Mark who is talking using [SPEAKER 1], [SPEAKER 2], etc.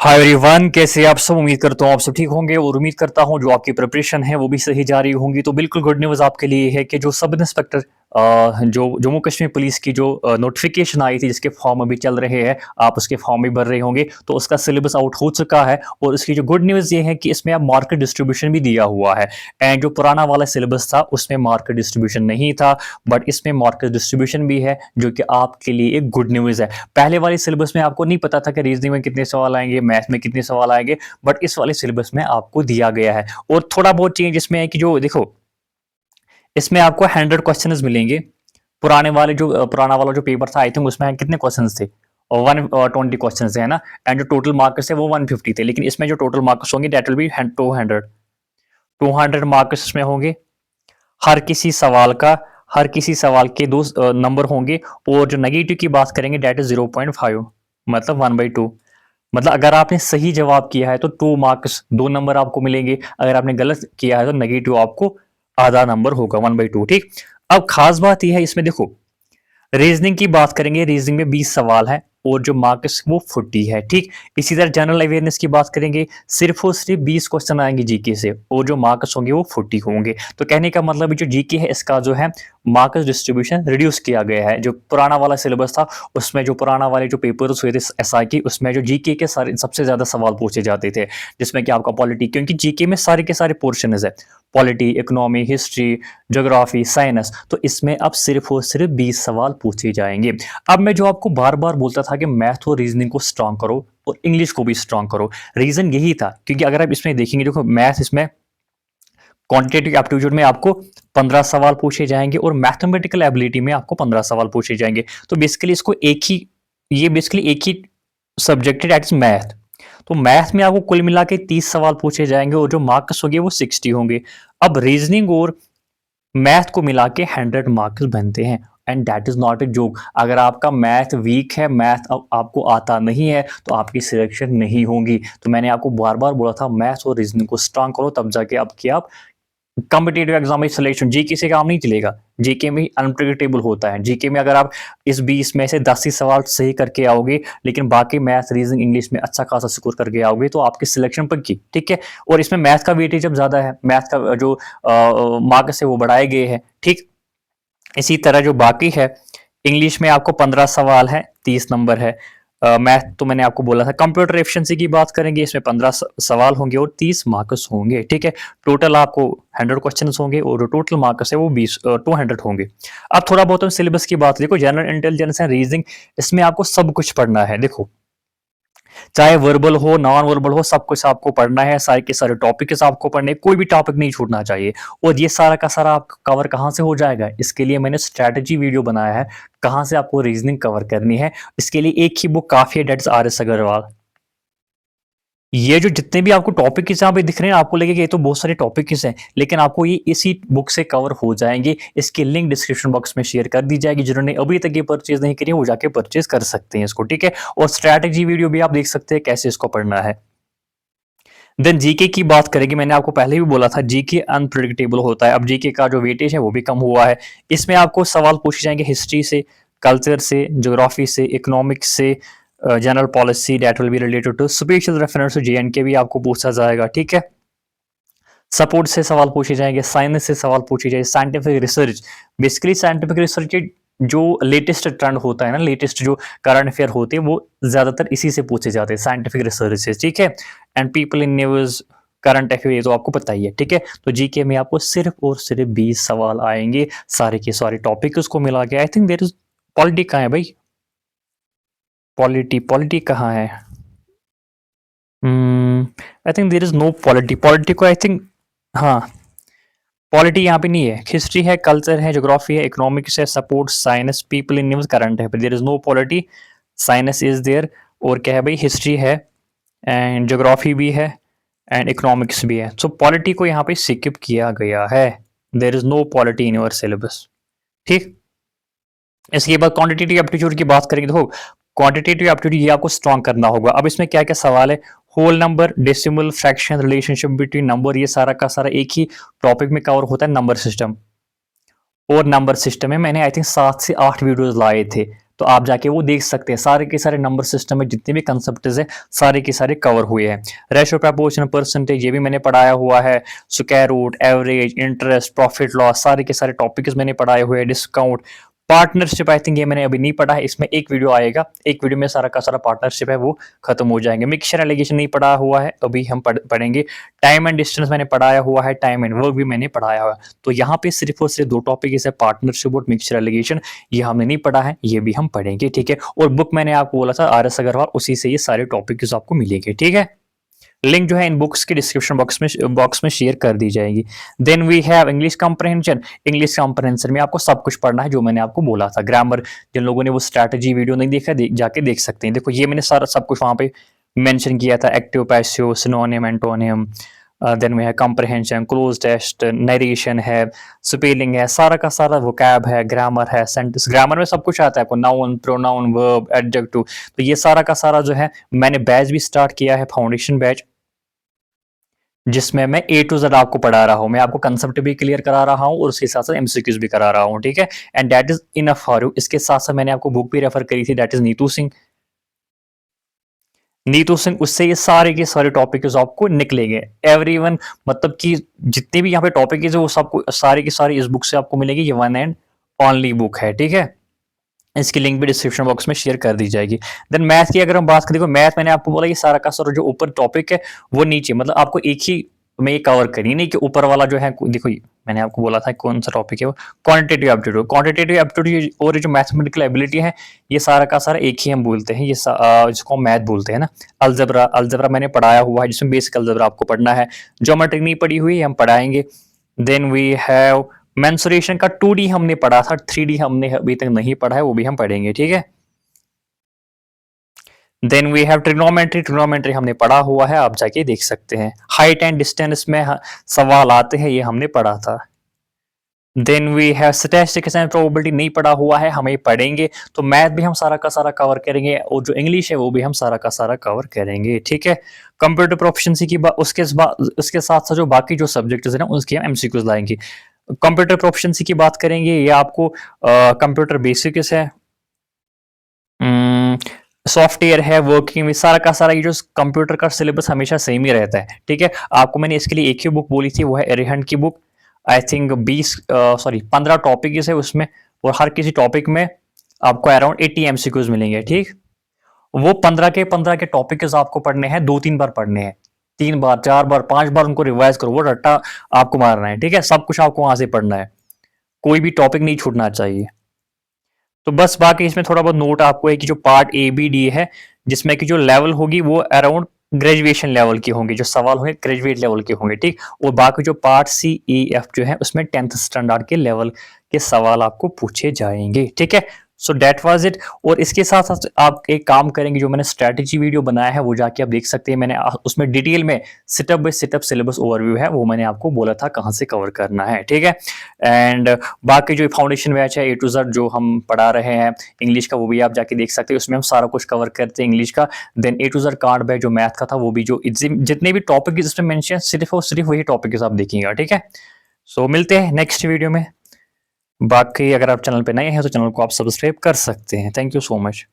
[SPEAKER 1] Hi everyone, कैसे आप सब। उम्मीद करता हूँ आप सब ठीक होंगे और उम्मीद करता हूँ जो आपकी प्रिपरेशन है वो भी सही जा रही होंगी। तो बिल्कुल गुड न्यूज़ आपके लिए है कि जो सब इंस्पेक्टर जो जम्मू कश्मीर पुलिस की जो नोटिफिकेशन आई थी जिसके फॉर्म अभी चल रहे हैं, आप उसके फॉर्म भी भर रहे होंगे, तो उसका सिलेबस आउट हो चुका है। और इसकी जो गुड न्यूज़ ये है कि इसमें अब मार्केट डिस्ट्रीब्यूशन भी दिया हुआ है। एंड जो पुराना वाला सिलेबस था उसमें मार्केट डिस्ट्रीब्यूशन नहीं था, बट इसमें मार्केट डिस्ट्रीब्यूशन भी है, जो कि आपके लिए एक गुड न्यूज़ है। पहले वाले सिलेबस में आपको नहीं पता था कि रीजनिंग में कितने सवाल आएंगे, मैथ में कितने सवाल आएंगे, बट इस वाले सिलेबस में आपको दिया गया है। और थोड़ा बहुत चेंज इसमें है कि जो देखो, इसमें आपको 100 क्वेश्चंस मिलेंगे। पुराना वाला जो पेपर था, आई थिंक उसमें कितने क्वेश्चंस थे, और 120 क्वेश्चंस है ना। एंड जो टोटल मार्क्स है वो 150 थे, लेकिन इसमें जो टोटल मार्क्स होंगे दैट विल बी 200 मार्क्स इसमें होंगे। हर किसी सवाल का हर किसी सवाल के दो नंबर होंगे। और जो नेगेटिव की बात करेंगे दैट इज 0.5, मतलब 1/2। मतलब अगर आपने सही जवाब किया है तो 2 मार्क्स, 2 नंबर आपको मिलेंगे। अगर आपने गलत किया है तो नेगेटिव आपको आधा नंबर होगा, 1/2। ठीक। अब खास बात यह है, इसमें देखो, रीजनिंग की बात करेंगे, रीजनिंग में 20 सवाल है और जो मार्क्स वो 40 है। ठीक। इसी तरह जनरल अवेयरनेस की बात करेंगे, सिर्फ और सिर्फ 20 क्वेश्चन आएंगे जीके से और जो मार्क्स होंगे वो 40 होंगे। तो कहने का मतलब जो जीके है इसका जो है मार्क्स डिस्ट्रीब्यूशन रिड्यूस किया गया है। जो पुराना वाला सिलेबस था उसमें, जो पुराना वाले जो पेपर्स हुए थे एसआई की, उसमें जो जीके के सारे सबसे ज्यादा सवाल पूछे जाते थे, जिसमें कि आपका पॉलिटी, क्योंकि जीके में सारे के सारे पोर्शन है, polity, economy, history, geography, science, तो इसमें अब सिर्फ और सिर्फ 20 सवाल पूछे जाएंगे। अब मैं जो आपको बार बार बोलता था कि मैथ और रीजनिंग को स्ट्रांग करो और इंग्लिश को भी स्ट्रांग करो, रीजन यही था क्योंकि अगर आप इसमें देखेंगे, देखो मैथ, इसमें क्वांटिटेटिव एप्टीट्यूड में आपको 15 सवाल पूछे जाएंगे और मैथमेटिकल एबिलिटी में आपको 15 सवाल पूछे जाएंगे। तो बेसिकली इसको एक ही सब्जेक्ट है, दैट इज मैथ। तो मैथ में आपको कुल मिला के 30 सवाल पूछे जाएंगे और जो मार्क्स होंगे वो 60 होंगे। अब रीजनिंग और मैथ को मिला के 100 मार्क्स बनते हैं। And that is not a joke. अगर आपका मैथ वीक है, मैथ आपको आता नहीं है, तो आपकी सिलेक्शन नहीं होगी। तो मैंने आपको बार बार बोला था मैथ और रीजनिंग को स्ट्रांग करो, तब जाके आप कॉम्पिटेटिव एग्जाम में सिलेक्शन। जीके से काम नहीं चलेगा, जीके में अनप्रिडिक्टेबल होता है। जीके में अगर आप इस 20 में से 10 ही सवाल सही करके आओगे, लेकिन बाकी मैथ, रीजनिंग, इंग्लिश में अच्छा खासा स्कोर करके आओगे, तो आपकी सिलेक्शन पक्की। ठीक है। और इसमें मैथ का वेटेज अब ज्यादा है, मैथ का जो मार्क्स है वो बढ़ाए गए हैं। ठीक। इसी तरह जो बाकी है, इंग्लिश में आपको 15 सवाल है, 30 नंबर है। मैथ तो मैंने आपको बोला था। कंप्यूटर एफिशिएंसी की बात करेंगे, इसमें 15 सवाल होंगे और 30 मार्क्स होंगे। ठीक है। टोटल आपको 100 क्वेश्चन होंगे और जो टोटल मार्क्स है वो 200 होंगे। अब थोड़ा बहुत हम सिलेबस की बात, देखो जनरल इंटेलिजेंस है, रीजनिंग, इसमें आपको सब कुछ पढ़ना है। देखो, चाहे वर्बल हो, नॉन वर्बल हो, सब कुछ आपको पढ़ना है। सारे के सारे टॉपिक्स आपको पढ़ने, कोई भी टॉपिक नहीं छूटना चाहिए। और ये सारा का सारा आप कवर कहाँ से हो जाएगा, इसके लिए मैंने स्ट्रैटेजी वीडियो बनाया है, कहाँ से आपको रीजनिंग कवर करनी है। इसके लिए एक ही बुक काफी है, that is R S Agarwal. ये जो जितने भी आपको टॉपिक यहाँ पे दिख रहे हैं, आपको लगेगा ये तो बहुत सारे टॉपिक हैं, लेकिन आपको ये इसी बुक से कवर हो जाएंगे। इसकी लिंक डिस्क्रिप्शन बॉक्स में शेयर कर दी जाएगी। जिन्होंने अभी तक ये परचेज नहीं करी है वो जाके परचेज कर सकते हैं इसको। ठीक है। और स्ट्रैटेजी वीडियो भी आप देख सकते हैं कैसे इसको पढ़ना है। देन जीके की बात करेंगे, मैंने आपको पहले भी बोला था जीके अनप्रिडिक्टेबल होता है। अब जीके का जो वेटेज है वो भी कम हुआ है। इसमें आपको सवाल पूछे जाएंगे हिस्ट्री से, कल्चर से, ज्योग्राफी से, इकोनॉमिक्स से, general policy that will be related to special reference to J and K भी आपको पूछा जाएगा। ठीक है। सपोर्ट से सवाल पूछे जाएंगे, साइंस से सवाल पूछे जाएंगे, scientific research, basically scientific research जो लेटेस्ट ट्रेंड होता है ना, लेटेस्ट जो करंट अफेयर होते हैं वो ज्यादातर इसी से पूछे जाते हैं, साइंटिफिक रिसर्च से। ठीक है। And people in news, current affair, ये तो आपको पता ही है। ठीक है। तो जीके में आपको सिर्फ और सिर्फ 20 सवाल आएंगे, सारे के सारे टॉपिक उसको मिला के। I think there is polity कहाँ है भाई, पॉलिटी कहाँ है। I think there is no polity, polity को आई थिंक, हाँ, पॉलिटी यहाँ पे नहीं है। हिस्ट्री है, कल्चर है, ज्योग्राफी है, इकोनॉमिक्स है, support, science, people in news, current है, there is no polity. Science is there, और क्या है भाई, हिस्ट्री है, एंड ज्योग्राफी भी है, एंड इकोनॉमिक्स भी है। सो पॉलिटी को यहाँ पे स्किप किया गया है, there is no polity in your syllabus. ठीक। इसके बाद क्वांटिटेटिव एप्टीट्यूड की बात करेंगे, देखो क्वांटिटेटिव एप्टीट्यूड ये आपको स्ट्रॉन्ग करना होगा। अब इसमें क्या क्या सवाल है, whole number, decimal, fraction, relationship between number, ये सारा का सारा एक ही टॉपिक में कवर होता है। नंबर सिस्टम, और नंबर सिस्टम में मैंने आई थिंक 7 से 8 वीडियोस लाए थे। तो आप जाके वो देख सकते हैं, सारे के सारे नंबर सिस्टम में जितने भी कंसेप्ट है सारे के सारे कवर हुए हैं। रेशो, प्रपोर्शन, परसेंटेज ये भी मैंने पढ़ाया हुआ है। Square root, average, interest, profit loss, सारे के सारे टॉपिक्स मैंने पढ़ाए हुए हैं। डिस्काउंट, पार्टनरशिप आई थिंक ये मैंने अभी नहीं पढ़ा है, इसमें एक वीडियो आएगा, एक वीडियो में सारा का सारा पार्टनरशिप है वो खत्म हो जाएंगे। मिक्सचर एलिगेशन नहीं पढ़ा हुआ है, अभी हम पढ़ेंगे। टाइम एंड डिस्टेंस मैंने पढ़ाया हुआ है, टाइम एंड वर्क भी मैंने पढ़ाया हुआ है। तो यहाँ पे सिर्फ और सिर्फ दो टॉपिक है, पार्टनरशिप और मिक्सचर एलिगेशन, ये हमने नहीं पढ़ा है, ये भी हम पढ़ेंगे, ठीक है। और बुक मैंने आपको बोला था RS अग्रवाल, उसी से ये सारे टॉपिक आपको मिलेंगे, ठीक है। लिंक जो है इन बुक्स के डिस्क्रिप्शन बॉक्स में शेयर कर दी जाएगी। Then we have English comprehension. English comprehension में आपको सब कुछ पढ़ना है जो मैंने आपको बोला था। ग्रामर, जिन लोगों ने वो स्ट्रैटेजी वीडियो नहीं देखा, जाके देख सकते हैं। देखो ये मैंने सारा सब कुछ वहां पे मेंशन किया था। Active, passive, synonym, antonym, then we है कॉम्प्रहेंशन, क्लोज टेस्ट, नरेशन है, स्पेलिंग है, सारा का सारा वोकैब है, ग्रामर है, सेंटेंस। ग्रामर में सब कुछ आता है आपको, नाउन, प्रोनाउन, वर्ब, एडजेक्टिव। तो ये सारा का सारा जो है, मैंने बैच भी स्टार्ट किया है, फाउंडेशन बैच, जिसमें मैं A to Z आपको पढ़ा रहा हूं। मैं आपको कंसेप्ट भी क्लियर करा रहा हूं और उसके साथ साथ MCQs भी करा रहा हूं, ठीक है। And that is enough for you. इसके साथ साथ मैंने आपको बुक भी रेफर करी थी, दैट इज नीतू सिंह। नीतू सिंह, उससे ये सारे के सारे टॉपिक आपको निकलेंगे। एवरीवन, मतलब कि जितने भी यहाँ पे टॉपिक है वो सबको सारे के सारे इस बुक से आपको मिलेगी। ये वन एंड ओनली बुक है, ठीक है। इसकी लिंक भी डिस्क्रिप्शन बॉक्स में शेयर कर दी जाएगी। देन मैथ की अगर हम बात करें, मैथ मैंने आपको बोला ये सारा का सारा जो ऊपर टॉपिक है वो नीचे, मतलब आपको एक ही में ये कवर करिए, नहीं कि ऊपर वाला जो है। देखो मैंने आपको बोला था कौन सा टॉपिक है वो, क्वांटिटेटिव एप्टीट्यूड। क्वांटिटेटिव एप्टीट्यूड और जो मैथमेटिकल एबिलिटी है, ये सारा का सारा एक ही हम बोलते हैं, ये जिसको हम मैथ बोलते हैं ना। अलजेब्रा, अलजेब्रा मैंने पढ़ाया हुआ है, जिसमें बेसिक अलजेब्रा आपको पढ़ना है। ज्योमेट्री नहीं पढ़ी हुई हम पढ़ाएंगे। देन वी हैव मेंसुरेशन का 2D हमने पढ़ा था, 3D हमने अभी तक नहीं पढ़ा है, वो भी हम पढ़ेंगे, ठीक है। Then we have trigonometry. Trigonometry हमने पढ़ा हुआ है, आप जाके देख सकते हैं। हाइट एंड डिस्टेंस में सवाल आते हैं, ये हमने पढ़ा था। Then we have statistics and probability नहीं पढ़ा हुआ है, हमें पढ़ेंगे। तो मैथ भी हम सारा का सारा कवर करेंगे और जो इंग्लिश है वो भी हम सारा का सारा कवर करेंगे, ठीक है। कंप्यूटर प्रोफिशिएंसी की बात, उसके साथ साथ जो बाकी जो सब्जेक्ट्स है ना, उसकी हम MCQs लाएंगे। कंप्यूटर प्रोफिशिएंसी की बात करेंगे, ये आपको कंप्यूटर बेसिक्स है, सॉफ्टवेयर है, वर्किंग में सारा का सारा। ये जो कंप्यूटर का सिलेबस हमेशा सेम ही रहता है, ठीक है। आपको मैंने इसके लिए एक ही बुक बोली थी, वो है एरिहंट की बुक। आई थिंक 15 टॉपिक है उसमें, और हर किसी टॉपिक में आपको अराउंड 80 MCQs मिलेंगे, ठीक। वो 15 के टॉपिक आपको पढ़ने हैं, 2-3 बार पढ़ने हैं, 3 बार, 4 बार, 5 बार उनको रिवाइज करो, वो रट्टा आपको मारना है, ठीक है। सब कुछ आपको वहां से पढ़ना है, कोई भी टॉपिक नहीं छूटना चाहिए। तो बस बाकी इसमें थोड़ा बहुत नोट आपको है कि जो पार्ट A B D है, जिसमें कि जो लेवल होगी वो अराउंड ग्रेजुएशन लेवल की होंगी, जो सवाल होंगे ग्रेजुएट लेवल के होंगे, ठीक। और बाकी जो पार्ट C E F जो है उसमें 10th स्टैंडर्ड के लेवल के सवाल आपको पूछे जाएंगे, ठीक है। So that was it. और इसके साथ साथ आप एक काम करेंगे, जो मैंने स्ट्रैटेजी वीडियो बनाया है वो जाके आप देख सकते हैं। मैंने उसमें डिटेल में setup by setup syllabus overview है, वो मैंने आपको बोला था कहाँ से कवर करना है, ठीक है। एंड बाकी जो फाउंडेशन बैच है A to Z जो हम पढ़ा रहे हैं इंग्लिश का, वो भी आप जाके देख सकते हैं, उसमें हम सारा कुछ कवर करते हैं इंग्लिश का। Then A to Z card batch जो मैथ का था, वो भी जो जितने भी टॉपिक इसमें मेंशन, सिर्फ और सिर्फ वही टॉपिक आप देखिएगा, ठीक है। सो मिलते हैं नेक्स्ट वीडियो में। बाकी अगर आप चैनल पे नए हैं तो चैनल को आप सब्सक्राइब कर सकते हैं। Thank you so much.